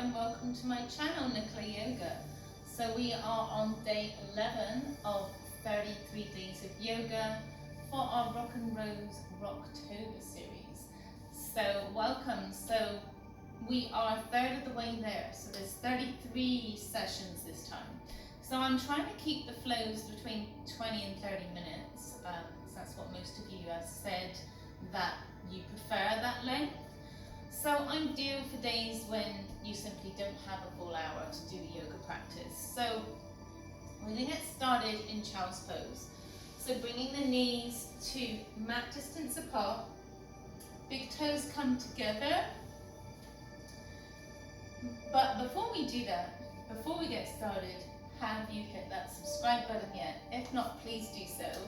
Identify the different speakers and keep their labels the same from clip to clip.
Speaker 1: and welcome to my channel, Nicola Yoga. So we are on day 11 of 33 days of yoga for our Rock and Rose Rocktober series. So welcome. So we are a third of the way there. So there's 33 sessions this time. So I'm trying to keep the flows between 20 and 30 minutes. So that's what most of you have said that you prefer that length. So I'm due for days when you simply don't have a full hour to do a yoga practice. So we're going to get started in child's pose. So bringing the knees to mat distance apart, big toes come together. But before we do that, before we get started, have you hit that subscribe button yet? If not, please do so.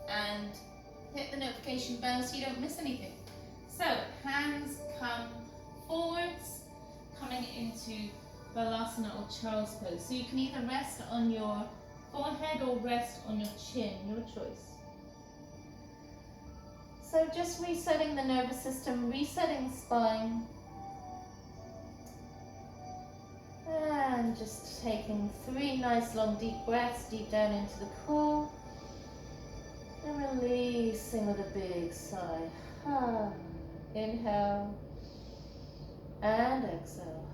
Speaker 1: And hit the notification bell so you don't miss anything. So hands come forwards, coming into balasana or child's pose. So you can either rest on your forehead or rest on your chin, your choice. So just resetting the nervous system, resetting spine. And just taking 3 nice long deep breaths deep down into the core. And releasing with a big sigh. Inhale and exhale.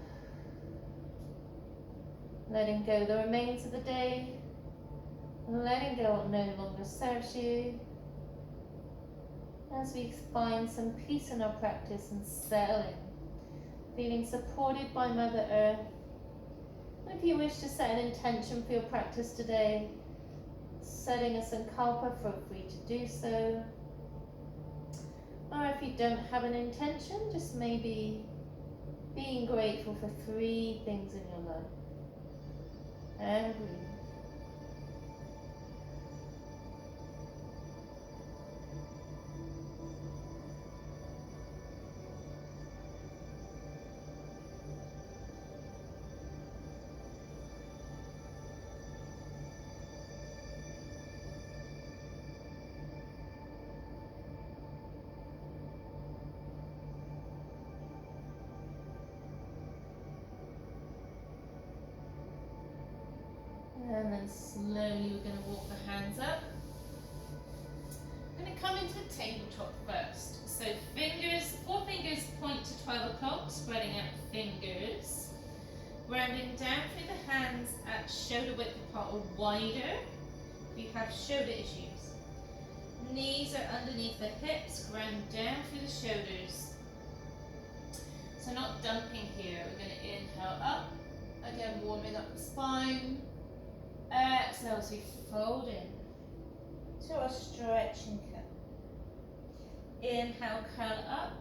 Speaker 1: Letting go the remains of the day. Letting go what no longer serves you. As we find some peace in our practice and settling. Feeling supported by Mother Earth. And if you wish to set an intention for your practice today, setting a sankalpa, feel free to do so. Or if you don't have an intention, just maybe being grateful for 3 things in your life. And breathe. And then slowly we're going to walk the hands up. I'm going to come into a tabletop first. So fingers, 4 fingers point to 12 o'clock, spreading out fingers. Grounding down through the hands at shoulder width apart or wider if you have shoulder issues. Knees are underneath the hips, ground down through the shoulders. So not dumping here, we're going to inhale up. Again, warming up the spine. Exhale as we fold in to a stretching curl. Inhale, curl up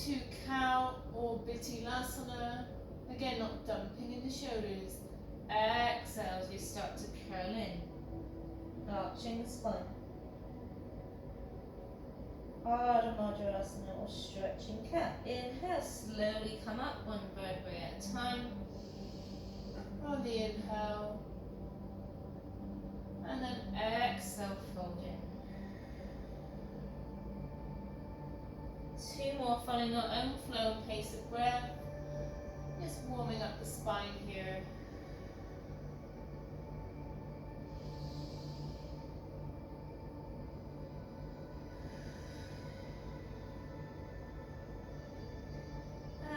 Speaker 1: to cow or balasana. Again, not dumping in the shoulders. Exhale as we start to curl in, arching the spine. Adho or stretching cat. Inhale, slowly come up 1 vertebrae at a time. On the inhale. And then exhale, fold in. 2 more, following our own flow and pace of breath. Just warming up the spine here.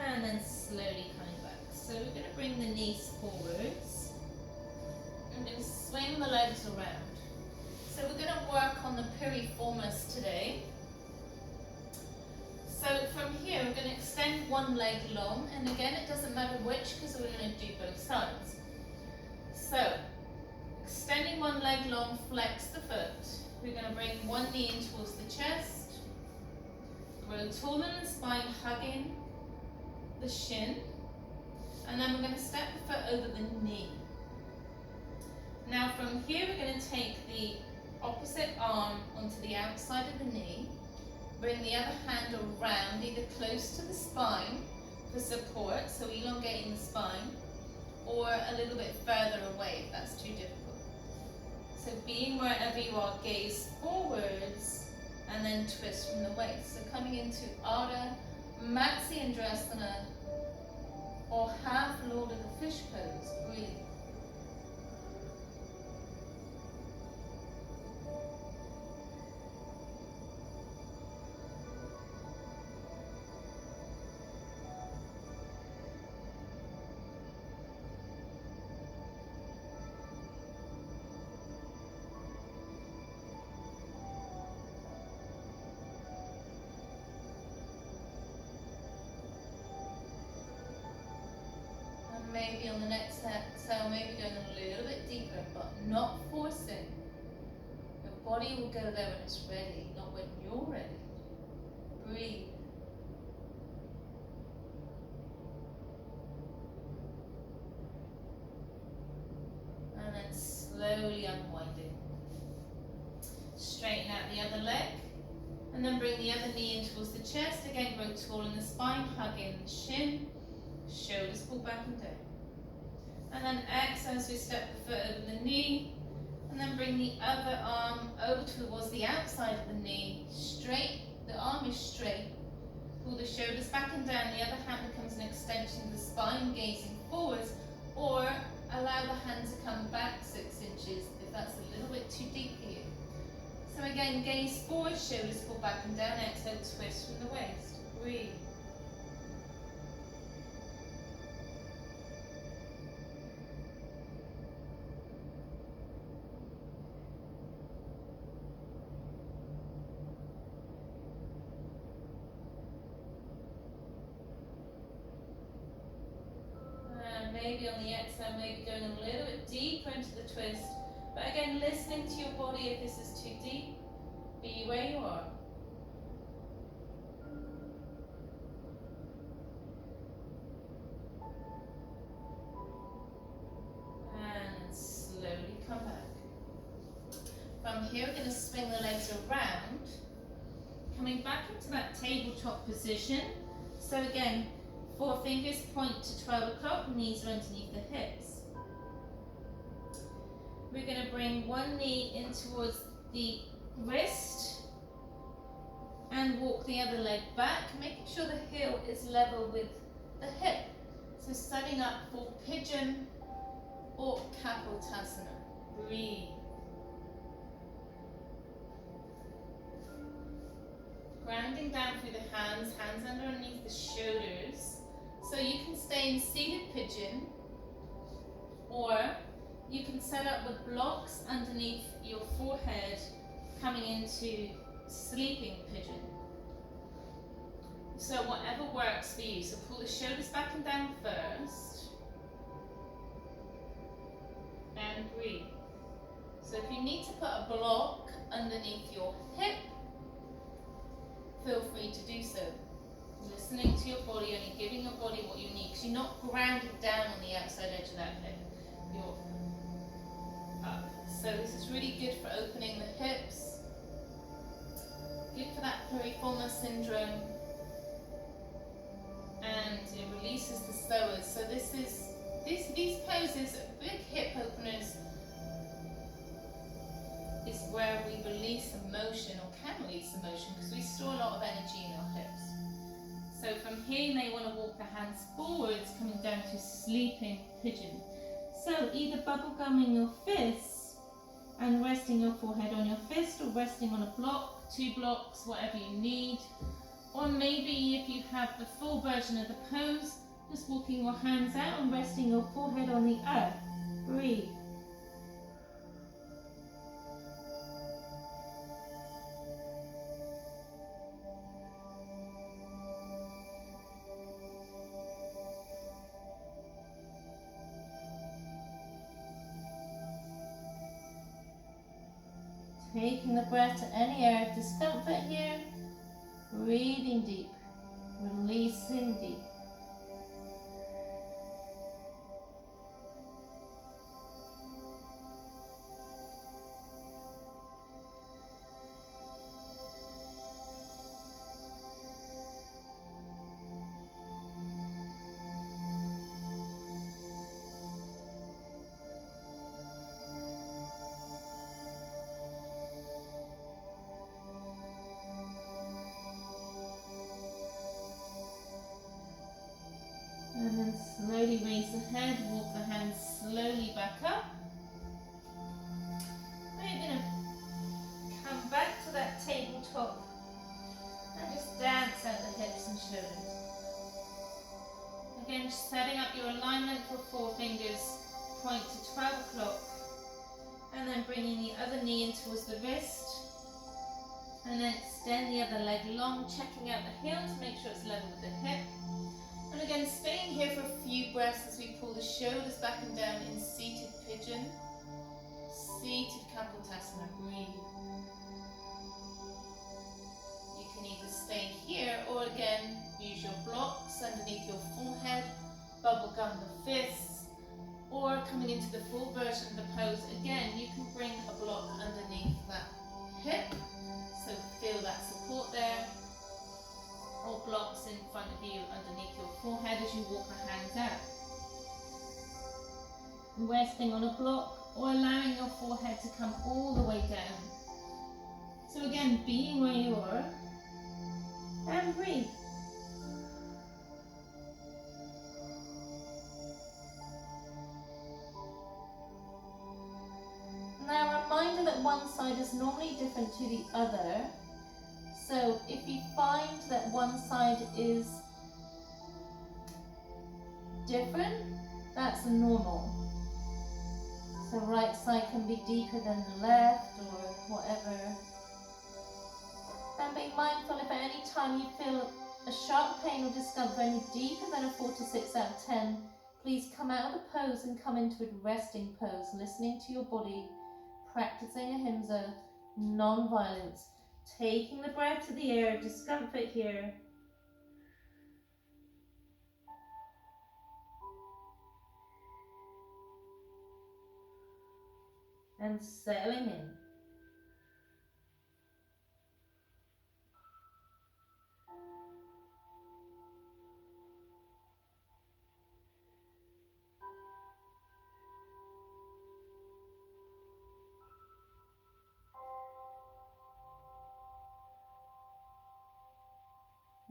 Speaker 1: And then slowly coming back. So we're going to bring the knees forwards. I'm going to swing the legs around. So we're going to work on the piriformis today. So from here we're going to extend 1 leg long, and again it doesn't matter which because we're going to do both sides. So extending 1 leg long, flex the foot. We're going to bring 1 knee in towards the chest. Grow taller in the spine, hugging the shin. And then we're going to step the foot over the knee. Now from here we're going to take the opposite arm onto the outside of the knee, bring the other hand around, either close to the spine for support, so elongating the spine, or a little bit further away if that's too difficult. So being wherever you are, gaze forwards and then twist from the waist. So coming into Adho, Matsyendrasana or maybe on the next exhale, maybe going a little bit deeper, but not forcing. Your body will go there when it's ready, not when you're ready. Breathe. And then slowly unwinding. Straighten out the other leg. And then bring the other knee in towards the chest. Again, grow tall in the spine, hug in the shin. Shoulders pull back and down. And then exhale as we step the foot over the knee. And then bring the other arm over towards the outside of the knee. Straight, the arm is straight. Pull the shoulders back and down. The other hand becomes an extension of the spine, gazing forwards. Or allow the hand to come back 6 inches if that's a little bit too deep for you. So again, gaze forward, shoulders pull back and down, exhale, twist from the waist. Breathe. And maybe on the exhale, maybe going a little bit deeper into the twist. But again, listening to your body if this is too deep, be where you are. And slowly come back. From here, we're going to swing the legs around, coming back into that tabletop position. So again, 4 fingers point to 12 o'clock, knees are underneath the hips. We're going to bring one knee in towards the wrist and walk the other leg back, making sure the heel is level with the hip. So setting up for pigeon or tadasana. Breathe. Grounding down through the hands, hands underneath the shoulders. So you can stay in seated pigeon, or you can set up with blocks underneath your forehead coming into sleeping pigeon. So whatever works for you. So pull the shoulders back and down first. And breathe. So if you need to put a block underneath your hip, feel free to do so. Listening to your body, only giving your body what you need, because you're not grounded down on the outside edge of that hip. You're up. So this is really good for opening the hips, good for that piriformis syndrome, and it releases the psoas. So these poses, big hip openers, is where we release emotion, or can release emotion, because we store a lot of energy in our hips. So from here you may want to walk the hands forwards, coming down to sleeping pigeon. So either bubblegumming your fists and resting your forehead on your fist, or resting on a block, 2 blocks, whatever you need. Or maybe if you have the full version of the pose, just walking your hands out and resting your forehead on the earth. Breathe. Taking the breath to any area of discomfort here, breathing deep, releasing deep. And then slowly raise the head, walk the hands slowly back up. Now you're going to come back to that tabletop and just dance out the hips and shoulders. Again, just setting up your alignment for 4 fingers, point to 12 o'clock. And then bringing the other knee in towards the wrist. And then extend the other leg long, checking out the heel to make sure it's level with the hip. And again, staying here for a few breaths as we pull the shoulders back and down in seated pigeon. Seated kapotasana, breathe. You can either stay here or again use your blocks underneath your forehead, bubblegum the fists, or coming into the full version of the pose, again you can bring a block underneath that hip, so feel that support there, or blocks in front of you underneath your forehead as you walk the hands out. Resting on a block or allowing your forehead to come all the way down. So again, being where you are and breathe. Now a reminder that one side is normally different to the other. So if you find that one side is different, that's normal. So right side can be deeper than the left or whatever. And be mindful if at any time you feel a sharp pain or discomfort any deeper than a 4 to 6 out of 10, please come out of the pose and come into a resting pose, listening to your body, practicing ahimsa, non-violence, taking the breath to the air, discomfort here. And settling in.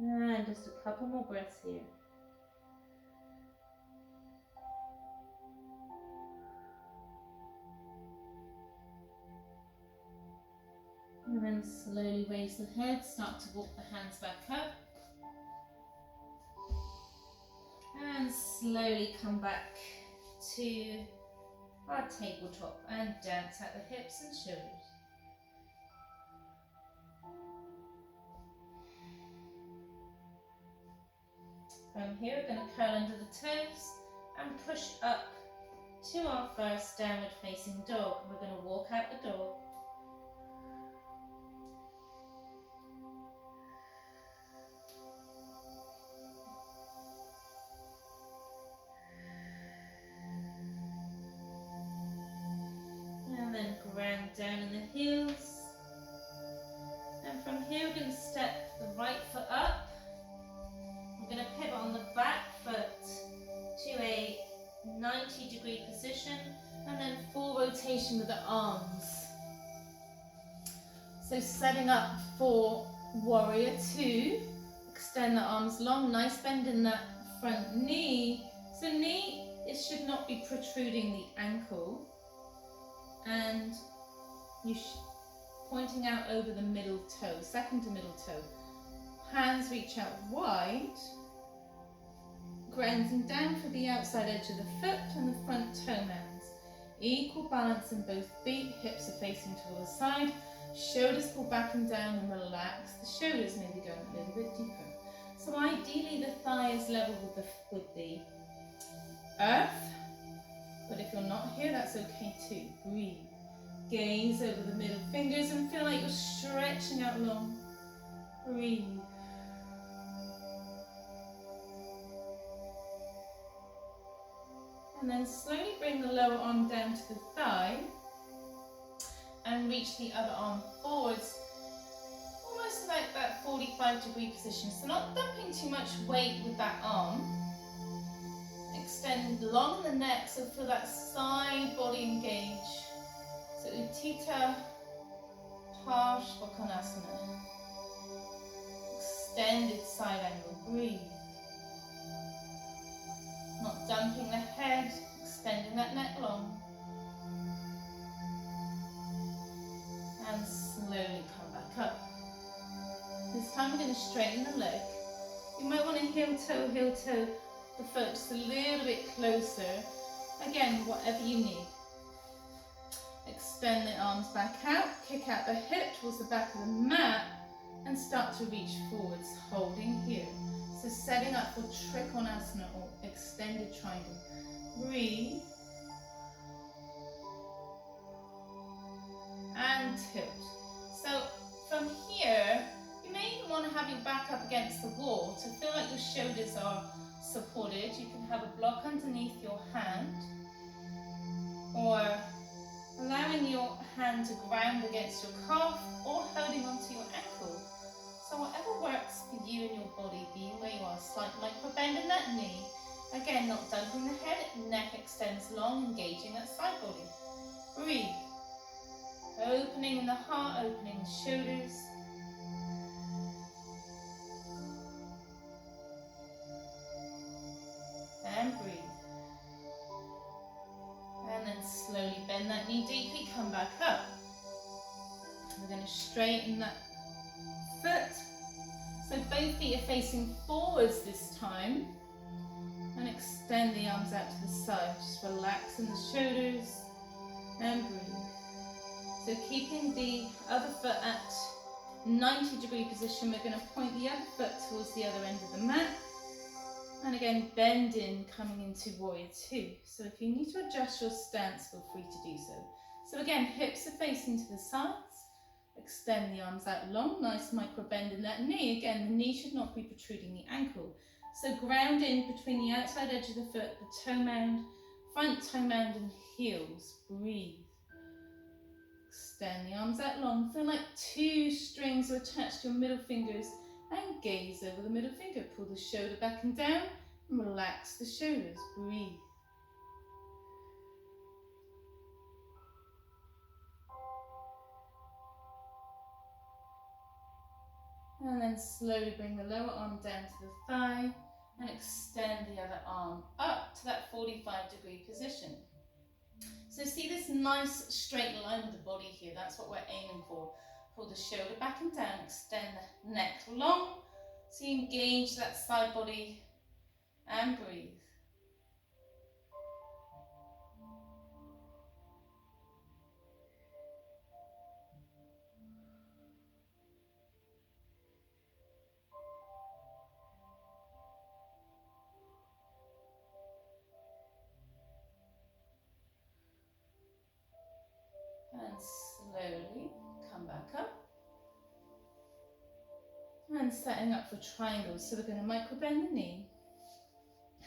Speaker 1: And just a couple more breaths here. And then slowly raise the head, start to walk the hands back up. And slowly come back to our tabletop and dance out the hips and shoulders. From here we're going to curl under the toes and push up to our first downward facing dog. We're going to walk out the dog. And then ground down in the heels. And from here we're going to step the right foot up. We're going to pivot on the back foot to a 90-degree position and then full rotation with the arms. So setting up for warrior 2, extend the arms long, nice bend in that front knee. So knee, it should not be protruding the ankle, and you pointing out over the middle toe, second to middle toe. Hands reach out wide, grounding down for the outside edge of the foot and the front toe mounds. Equal balance in both feet, hips are facing to the side, shoulders pull back and down and relax. The shoulders may be going a little bit deeper. So ideally the thigh is level with the earth, but if you're not here, that's okay too. Breathe. Gaze over the middle fingers and feel like you're stretching out long. Breathe. And then slowly bring the lower arm down to the thigh and reach the other arm forwards, almost like that 45-degree position. So not dumping too much weight with that arm. Extend long the neck, so feel that side body engage. So Utthita Parsvakonasana. Extended side angle, breathe. Not dumping the head, extending that neck long. And slowly come back up. This time we're going to straighten the leg. You might want to heel toe, the foot just a little bit closer. Again, whatever you need. Extend the arms back out, kick out the hip towards the back of the mat and start to reach forwards, holding here. So setting up for Trikonasana or a extended triangle. Breathe. And tilt. So from here, you may even want to have your back up against the wall to feel like your shoulders are supported. You can have a block underneath your hand, or allowing your hand to ground against your calf, or holding onto your ankle. So whatever works for you and your body, being where you are, slight micro bend in that knee. Again, not dumping the head, neck extends long, engaging that side body. Breathe. Opening in the heart, opening the shoulders. And breathe. And then slowly bend that knee deeply, come back up. We're going to straighten that foot. So both feet are facing forwards this time. And extend the arms out to the side. Just relax in the shoulders and breathe. So keeping the other foot at 90-degree position, we're going to point the other foot towards the other end of the mat. And again, bend in, coming into warrior two. So if you need to adjust your stance, feel free to do so. So again, hips are facing to the sides. Extend the arms out long, nice micro bend in that knee. Again, the knee should not be protruding the ankle. So ground in between the outside edge of the foot, the toe mound, front toe mound and heels. Breathe. Extend the arms out long. Feel like two strings are attached to your middle fingers and gaze over the middle finger. Pull the shoulder back and down and relax the shoulders. Breathe. And then slowly bring the lower arm down to the thigh and extend the other arm up to that 45-degree position. So see this nice straight line with the body here, that's what we're aiming for. Pull the shoulder back and down, extend the neck long, so you engage that side body and breathe. And slowly come back up. And setting up for triangles. So we're going to micro bend the knee.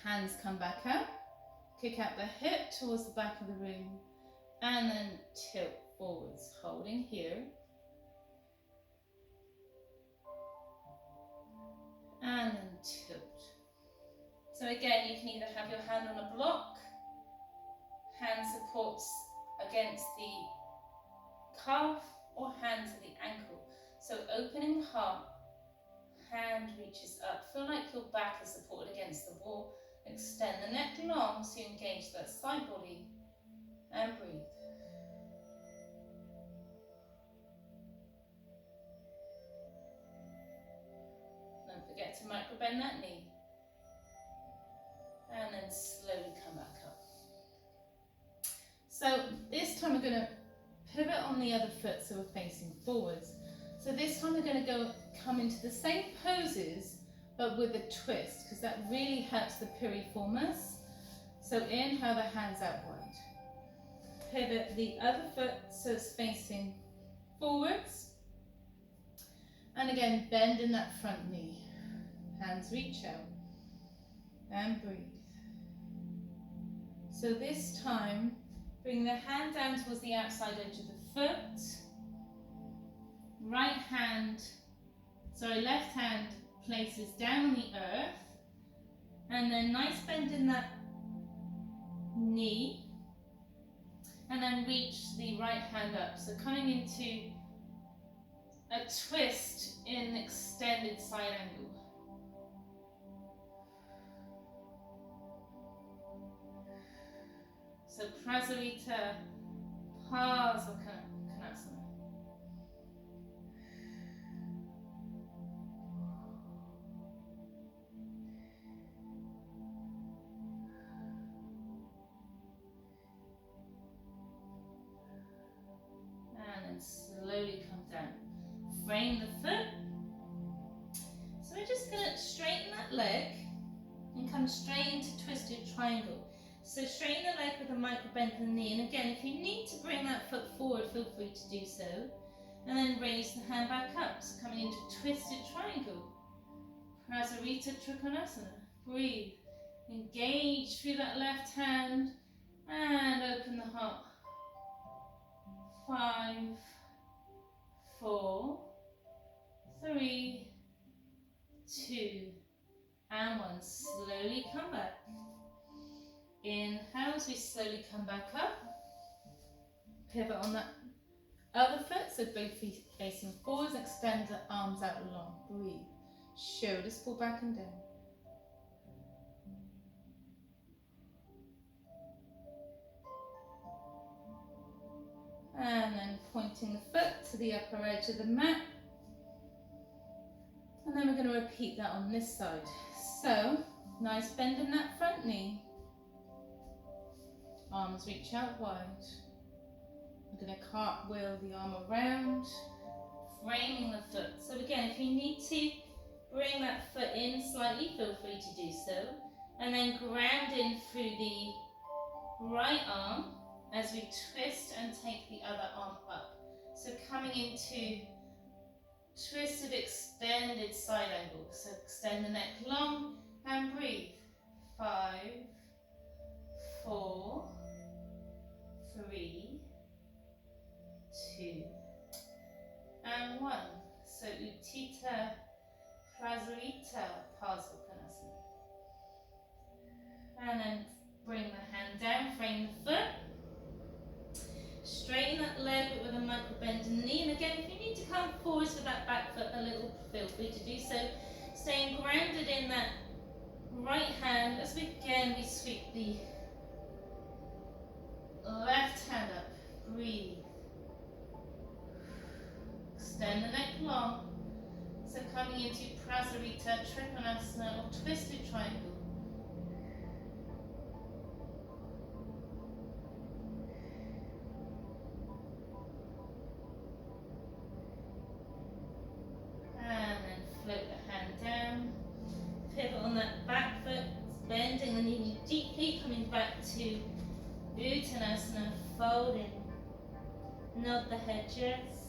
Speaker 1: Hands come back out. Kick out the hip towards the back of the room. And then tilt forwards. Holding here. And then tilt. So again, you can either have your hand on a block. Hand supports against the calf or hand to the ankle. So opening the heart, hand reaches up. Feel like your back is supported against the wall. Extend the neck long so you engage that side body and breathe. Don't forget to micro bend that knee. And then slowly come back up. So this time we're going to pivot on the other foot so we're facing forwards. So this time we're going to come into the same poses but with a twist, because that really helps the piriformis. So inhale the hands out wide. Pivot the other foot so it's facing forwards. And again, bend in that front knee. Hands reach out. And breathe. So this time, bring the hand down towards the outside edge of the foot. Left hand places down on the earth. And then nice bend in that knee. And then reach the right hand up. So coming into a twist in extended side angle. So Prasarita, Parsvakanasana. And then slowly come down. Frame the foot. So we're just going to straighten that leg and come straight into twist
Speaker 2: triangle. So straighten the leg with a micro bend in the knee, and again, if you need to bring that foot forward, feel free to do so. And then raise the hand back up, so coming into twisted triangle. Prasarita Trikonasana. Breathe. Engage through that left hand and open the heart. 5, 4, 3, 2, and 1. Slowly come back. Inhale as we slowly come back up. Pivot on that other foot, so both feet facing forwards. Extend the arms out long. Breathe. Shoulders pull back and down. And then pointing the foot to the upper edge of the mat. And then we're going to repeat that on this side. So, nice bend in that front knee. Arms reach out wide. We're going to cartwheel the arm around, framing the foot. So again, if you need to bring that foot in slightly, feel free to do so. And then ground in through the right arm as we twist and take the other arm up. So coming into twisted, extended side angle. So extend the neck long and breathe. 5, 4, 3, 2, and 1. So Utthita Prasarita Parsvakonasana. And then bring the hand down, frame the foot. Straighten that leg with a micro bend in the knee. And again, if you need to come forwards with that back foot a little, feel free to do so. Staying grounded in that right hand as we sweep the left hand up. Breathe. Extend the neck long. So coming into Prasarita Trikonasana or twisted triangle. And then float the hand down. Pivot on that back foot, bending the knee deeply, coming back to Uttanasana, folding. Nod the head yes.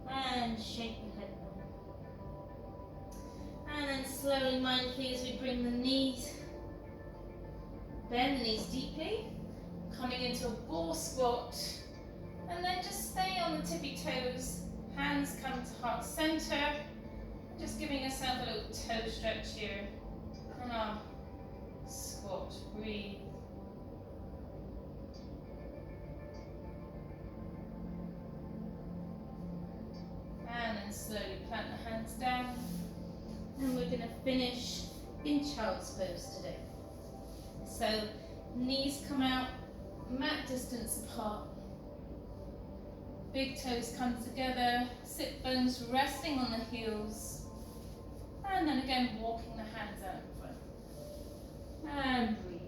Speaker 2: And shake the head down. And then slowly, mindfully, as we bring the knees, bend the knees deeply, coming into a ball squat, and then just stay on the tippy toes, hands come to heart center, just giving yourself a little toe stretch here, and our squat, breathe. And then slowly plant the hands down. And we're going to finish in child's pose today. So knees come out, mat distance apart. Big toes come together, sit bones resting on the heels. And then again, walking the hands out in front. And breathe.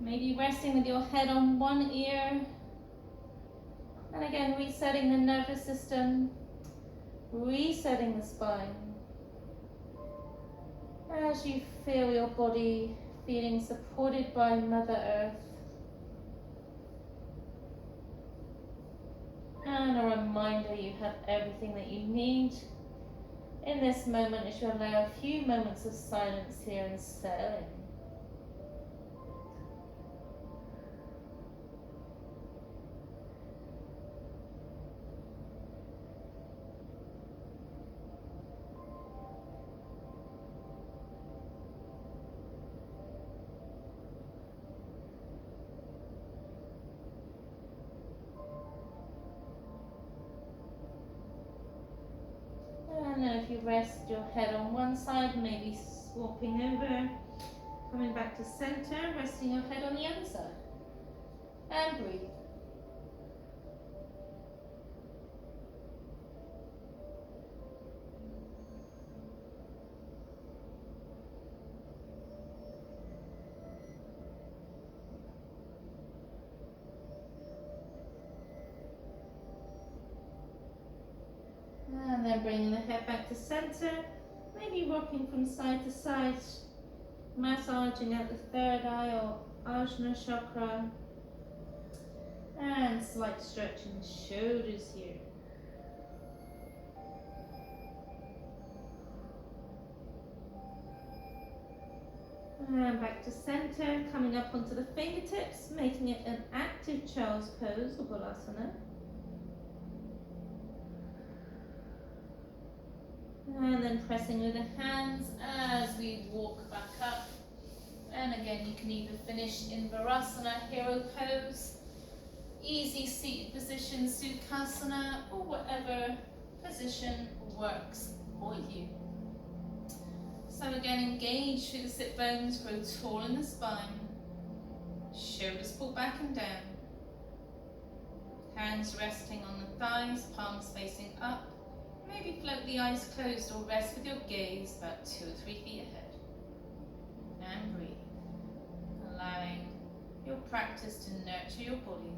Speaker 2: Maybe resting with your head on one ear. And again, resetting the nervous system, resetting the spine. As you feel your body feeling supported by Mother Earth. And a reminder you have everything that you need. In this moment, as you allow a few moments of silence here and settle in. And then if you rest your head on one side, maybe swapping over, coming back to center, resting your head on the other side. And breathe. And then bringing the head back to center, maybe rocking from side to side, Massaging at the third eye or ajna chakra. And slight stretch in the shoulders here. And back to center, coming up onto the fingertips, making it an active child's pose or balasana. And then pressing with the hands as we walk back up. And again, you can either finish in Varasana, hero pose, easy seated position, Sukhasana, or whatever position works for you. So again, engage through the sit bones, grow tall in the spine, shoulders pull back and down, hands resting on the thighs, palms facing up. Maybe float the eyes closed or rest with your gaze about 2 or 3 feet ahead. And breathe, allowing your practice to nurture your body.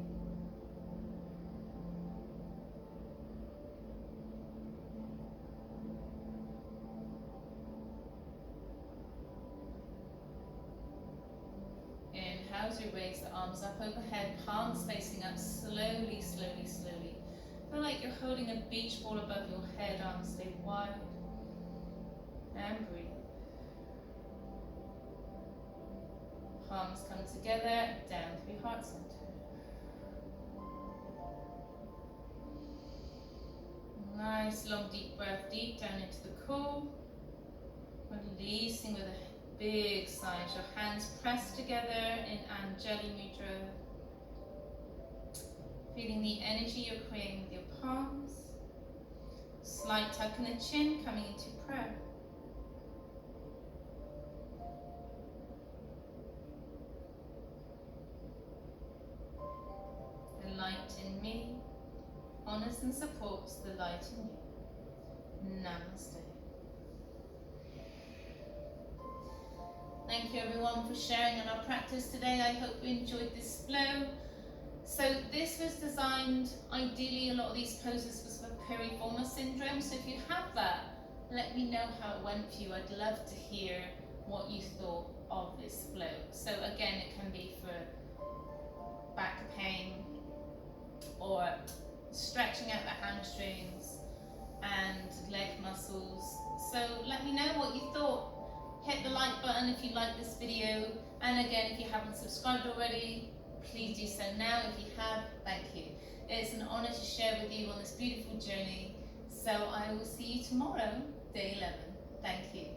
Speaker 2: Inhale as you raise the arms up overhead, palms facing up, slowly, slowly, slowly. Feel like you're holding a beach ball above your head, arms stay wide. And breathe. Palms come together, down through heart center. Nice long deep breath, deep down into the core. Releasing with a big sigh as your hands press together in Anjali Mudra. Feeling the energy you're creating with your palms. Slight tuck in the chin, coming into prayer. The light in me honors and supports the light in you. Namaste. Thank you everyone for sharing in our practice today. I hope you enjoyed this flow. So this was designed, ideally a lot of these poses was for piriformis syndrome. So if you have that, let me know how it went for you. I'd love to hear what you thought of this flow. So again, it can be for back pain or stretching out the hamstrings and leg muscles. So let me know what you thought. Hit the like button if you like this video, and again, if you haven't subscribed already, please do so now. If you have, thank you. It's an honor to share with you on this beautiful journey. So I will see you tomorrow, day 11. Thank you.